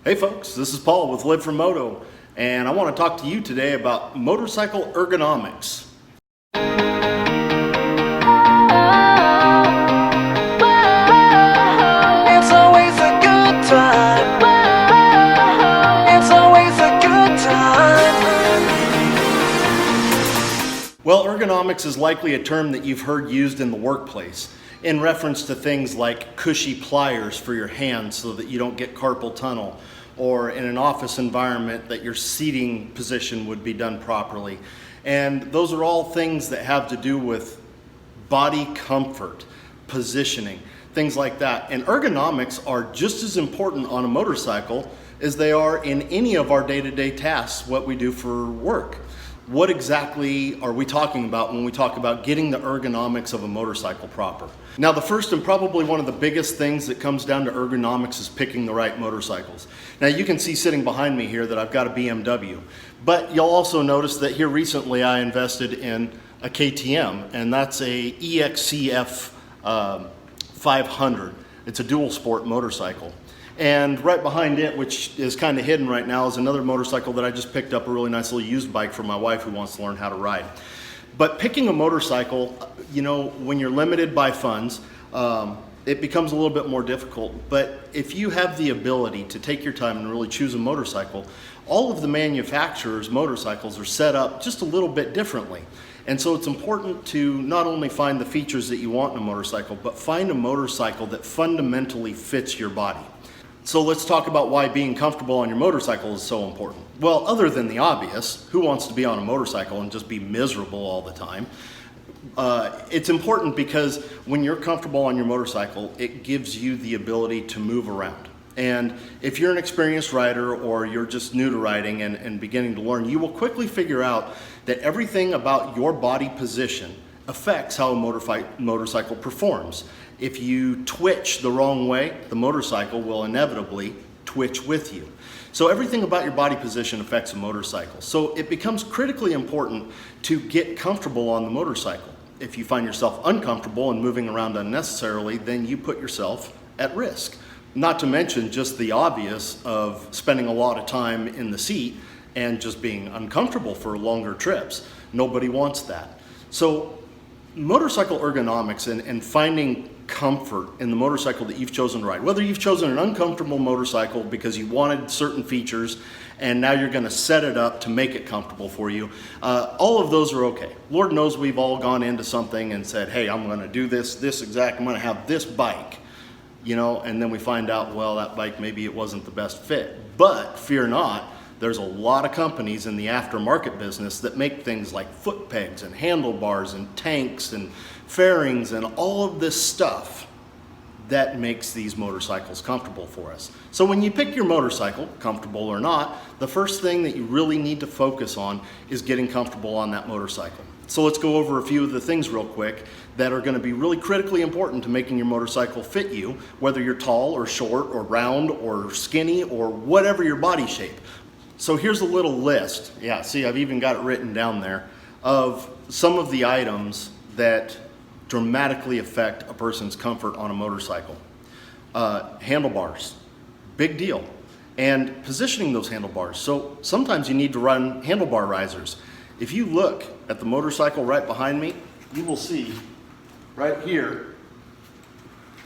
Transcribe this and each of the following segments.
Hey folks, this is Paul with Live for Moto, and I want to talk to you today about motorcycle ergonomics. It's always a good time. It's always a good time. Well, ergonomics is likely a term that you've heard used in the workplace in reference to things like cushy pliers for your hands so that you don't get carpal tunnel, or in an office environment that your seating position would be done properly. And those are all things that have to do with body comfort, positioning, things like that. And ergonomics are just as important on a motorcycle as they are in any of our day-to-day tasks, what we do for work. What exactly are we talking about when we talk about getting the ergonomics of a motorcycle proper? Now, the first and probably one of the biggest things that comes down to ergonomics is picking the right motorcycles. Now, you can see sitting behind me here that I've got a BMW, but you'll also notice that here recently I invested in a KTM, and that's a EXCF 500. It's a dual sport motorcycle. And right behind it, which is kind of hidden right now, is another motorcycle that I just picked up, a really nice little used bike for my wife who wants to learn how to ride. But picking a motorcycle, you know, when you're limited by funds, it becomes a little bit more difficult. But if you have the ability to take your time and really choose a motorcycle, all of the manufacturers' motorcycles are set up just a little bit differently. And so it's important to not only find the features that you want in a motorcycle, but find a motorcycle that fundamentally fits your body. So let's talk about why being comfortable on your motorcycle is so important. Well, other than the obvious, who wants to be on a motorcycle and just be miserable all the time? It's important because when you're comfortable on your motorcycle, it gives you the ability to move around. And if you're an experienced rider or you're just new to riding and beginning to learn, you will quickly figure out that everything about your body position affects how a motorcycle performs. If you twitch the wrong way, the motorcycle will inevitably twitch with you. So everything about your body position affects a motorcycle. So it becomes critically important to get comfortable on the motorcycle. If you find yourself uncomfortable and moving around unnecessarily, then you put yourself at risk. Not to mention just the obvious of spending a lot of time in the seat and just being uncomfortable for longer trips. Nobody wants that. So motorcycle ergonomics and finding comfort in the motorcycle that you've chosen to ride, whether you've chosen an uncomfortable motorcycle because you wanted certain features and now you're going to set it up to make it comfortable for you, all of those are okay. Lord knows we've all gone into something and said, hey, I'm going to do I'm going to have this bike, you know, and then we find out, well, that bike, maybe it wasn't the best fit. But fear not, there's a lot of companies in the aftermarket business that make things like foot pegs and handlebars and tanks and fairings and all of this stuff that makes these motorcycles comfortable for us. So when you pick your motorcycle, comfortable or not, the first thing that you really need to focus on is getting comfortable on that motorcycle. So let's go over a few of the things real quick that are going to be really critically important to making your motorcycle fit you, whether you're tall or short or round or skinny or whatever your body shape. So here's a little list, yeah, see, I've even got it written down there, of some of the items that dramatically affect a person's comfort on a motorcycle. Handlebars, big deal. And positioning those handlebars. So sometimes you need to run handlebar risers. If you look at the motorcycle right behind me, you will see right here,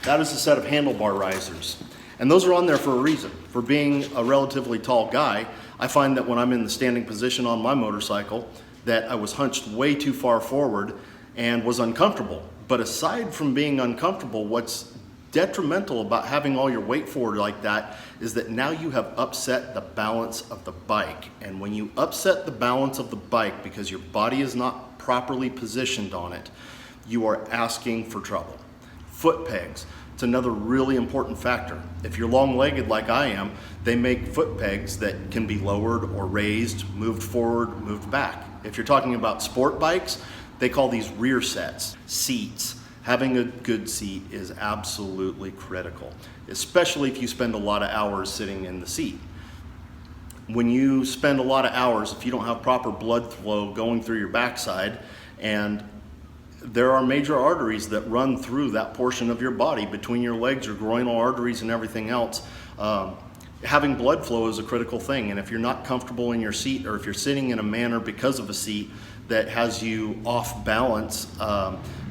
that is a set of handlebar risers. And those are on there for a reason. For being a relatively tall guy, I find that when I'm in the standing position on my motorcycle, that I was hunched way too far forward and was uncomfortable. But aside from being uncomfortable, what's detrimental about having all your weight forward like that is that now you have upset the balance of the bike. And when you upset the balance of the bike because your body is not properly positioned on it, you are asking for trouble. Foot pegs. It's another really important factor. If you're long-legged like I am, they make foot pegs that can be lowered or raised, moved forward, moved back. If you're talking about sport bikes, they call these rear sets. Seats. Having a good seat is absolutely critical, especially if you spend a lot of hours sitting in the seat. When you spend a lot of hours, if you don't have proper blood flow going through your backside, and there are major arteries that run through that portion of your body between your legs, your groinal arteries and everything else. Having blood flow is a critical thing, and if you're not comfortable in your seat, or if you're sitting in a manner because of a seat that has you off balance,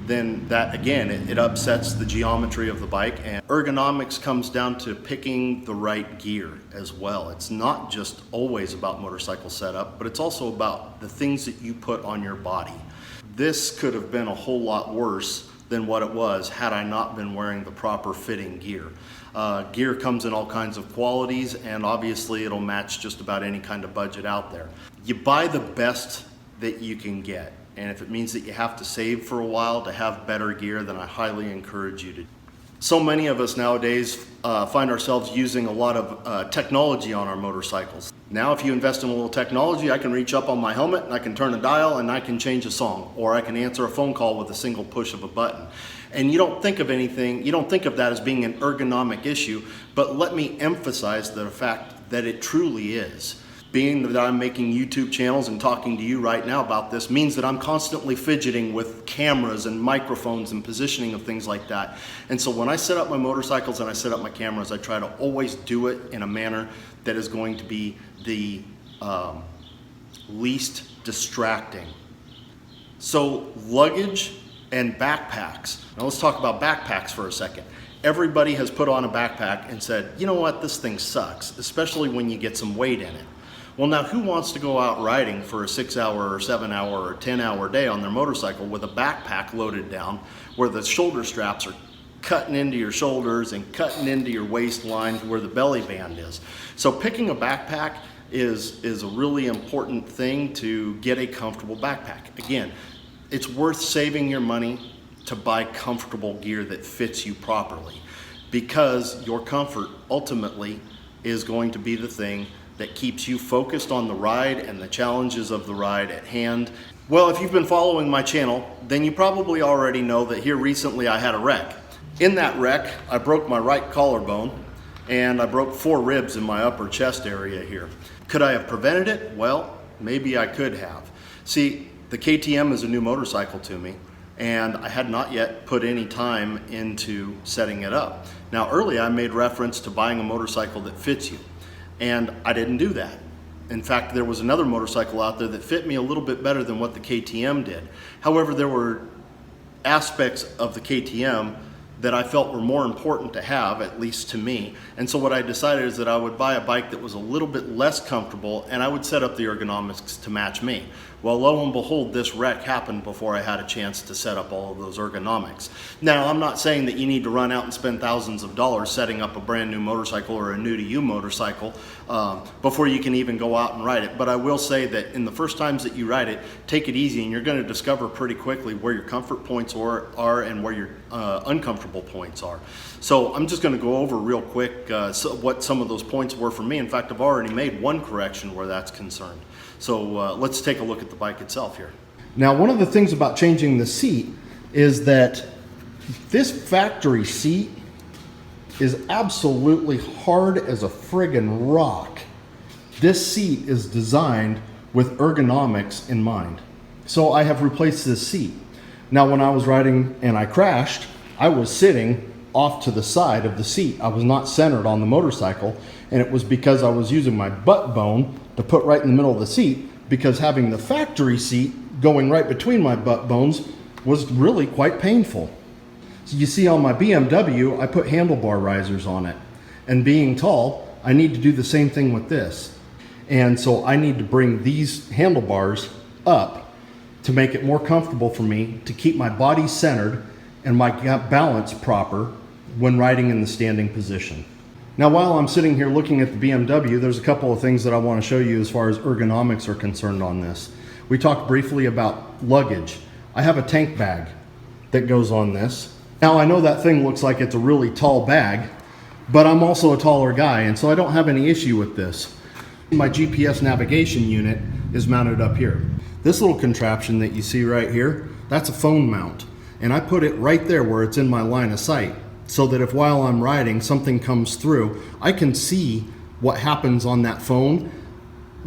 then that, again, it upsets the geometry of the bike. And ergonomics comes down to picking the right gear as well. It's not just always about motorcycle setup, but it's also about the things that you put on your body. This could have been a whole lot worse than what it was had I not been wearing the proper fitting gear. Gear comes in all kinds of qualities, and obviously it'll match just about any kind of budget out there. You buy the best that you can get, and if it means that you have to save for a while to have better gear, then I highly encourage you to. So many of us nowadays find ourselves using a lot of technology on our motorcycles. Now if you invest in a little technology, I can reach up on my helmet and I can turn a dial and I can change a song, or I can answer a phone call with a single push of a button. And you don't think of that as being an ergonomic issue, but let me emphasize the fact that it truly is. Being that I'm making YouTube channels and talking to you right now about this means that I'm constantly fidgeting with cameras and microphones and positioning of things like that. And so when I set up my motorcycles and I set up my cameras, I try to always do it in a manner that is going to be the least distracting. So luggage and backpacks. Now let's talk about backpacks for a second. Everybody has put on a backpack and said, you know what, this thing sucks, especially when you get some weight in it. Well, now who wants to go out riding for a 6-hour or 7-hour or 10-hour day on their motorcycle with a backpack loaded down where the shoulder straps are cutting into your shoulders and cutting into your waistline to where the belly band is? So picking a backpack is a really important thing to get a comfortable backpack. Again, it's worth saving your money to buy comfortable gear that fits you properly, because your comfort ultimately is going to be the thing that keeps you focused on the ride and the challenges of the ride at hand. Well, if you've been following my channel, then you probably already know that here recently I had a wreck. In that wreck, I broke my right collarbone and I broke 4 ribs in my upper chest area here. Could I have prevented it? Well, maybe I could have. See, the KTM is a new motorcycle to me, and I had not yet put any time into setting it up. Now, earlier I made reference to buying a motorcycle that fits you, and I didn't do that. In fact, there was another motorcycle out there that fit me a little bit better than what the KTM did. However, there were aspects of the KTM that I felt were more important to have, at least to me. And so what I decided is that I would buy a bike that was a little bit less comfortable, and I would set up the ergonomics to match me. Well, lo and behold, this wreck happened before I had a chance to set up all of those ergonomics. Now, I'm not saying that you need to run out and spend thousands of dollars setting up a brand new motorcycle or a new to you motorcycle before you can even go out and ride it. But I will say that in the first times that you ride it, take it easy, and you're going to discover pretty quickly where your comfort points are and where your uncomfortable points are. So I'm just going to go over real quick what some of those points were for me. In fact, I've already made one correction where that's concerned. So let's take a look at the bike itself here. Now, one of the things about changing the seat is that this factory seat is absolutely hard as a friggin' rock. This seat is designed with ergonomics in mind. So I have replaced this seat. Now, when I was riding and I crashed, I was sitting off to the side of the seat. I was not centered on the motorcycle, and it was because I was using my butt bone to put right in the middle of the seat, because having the factory seat going right between my butt bones was really quite painful. So you see on my BMW, I put handlebar risers on it, and being tall, I need to do the same thing with this. And so I need to bring these handlebars up to make it more comfortable for me to keep my body centered and my balance proper when riding in the standing position. Now, while I'm sitting here looking at the BMW, there's a couple of things that I want to show you as far as ergonomics are concerned on this. We talked briefly about luggage. I have a tank bag that goes on this. Now, I know that thing looks like it's a really tall bag, but I'm also a taller guy, and so I don't have any issue with this. My GPS navigation unit is mounted up here. This little contraption that you see right here, that's a phone mount, and I put it right there where it's in my line of sight, so that if while I'm riding something comes through, I can see what happens on that phone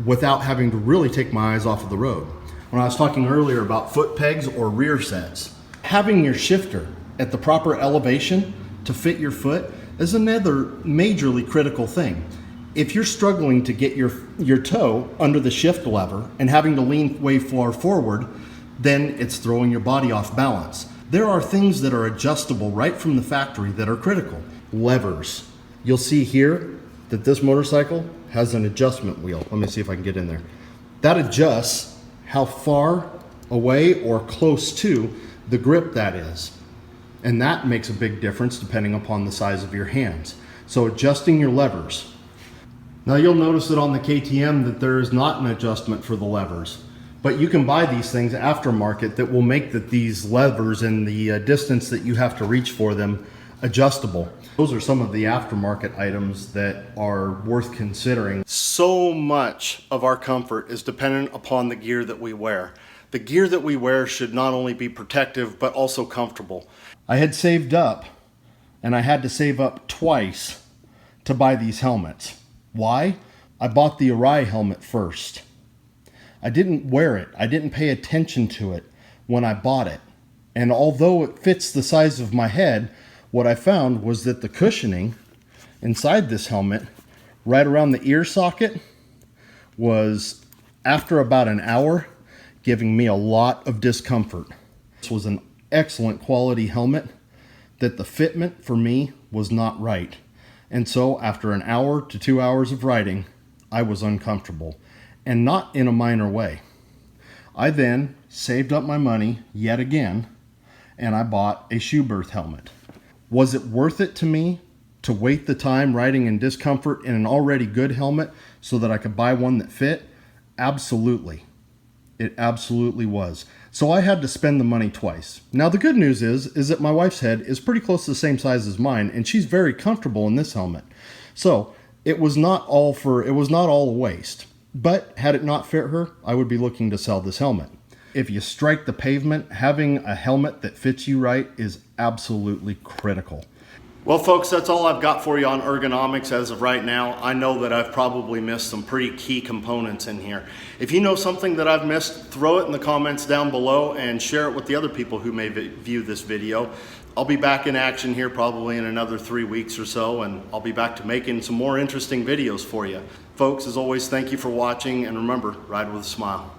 without having to really take my eyes off of the road. When I was talking earlier about foot pegs or rear sets, having your shifter at the proper elevation to fit your foot is another majorly critical thing. If you're struggling to get your toe under the shift lever and having to lean way far forward, then it's throwing your body off balance. There are things that are adjustable right from the factory that are critical. Levers. You'll see here that this motorcycle has an adjustment wheel. Let me see if I can get in there. That adjusts how far away or close to the grip that is. And that makes a big difference depending upon the size of your hands. So adjusting your levers. Now you'll notice that on the KTM that there is not an adjustment for the levers, but you can buy these things aftermarket that will make these levers and the distance that you have to reach for them adjustable. Those are some of the aftermarket items that are worth considering. So much of our comfort is dependent upon the gear that we wear. The gear that we wear should not only be protective, but also comfortable. I had saved up, and I had to save up twice to buy these helmets. Why? I bought the Arai helmet first. I didn't wear it. I didn't pay attention to it when I bought it. And although it fits the size of my head, what I found was that the cushioning inside this helmet, right around the ear socket, was, after about an hour, giving me a lot of discomfort. This was an excellent quality helmet that the fitment for me was not right. And so after an hour to 2 hours of riding, I was uncomfortable, and not in a minor way. I then saved up my money yet again, and I bought a shoe berth helmet. Was it worth it to me to wait the time riding in discomfort in an already good helmet so that I could buy one that fit? Absolutely. It absolutely was. So I had to spend the money twice. Now the good news is that my wife's head is pretty close to the same size as mine, and she's very comfortable in this helmet. So it was not all a waste. But had it not fit her, I would be looking to sell this helmet. If you strike the pavement, having a helmet that fits you right is absolutely critical. Well, folks, that's all I've got for you on ergonomics as of right now. I know that I've probably missed some pretty key components in here. If you know something that I've missed, throw it in the comments down below and share it with the other people who may view this video. I'll be back in action here probably in another 3 weeks or so, and I'll be back to making some more interesting videos for you. Folks, as always, thank you for watching, and remember, ride with a smile.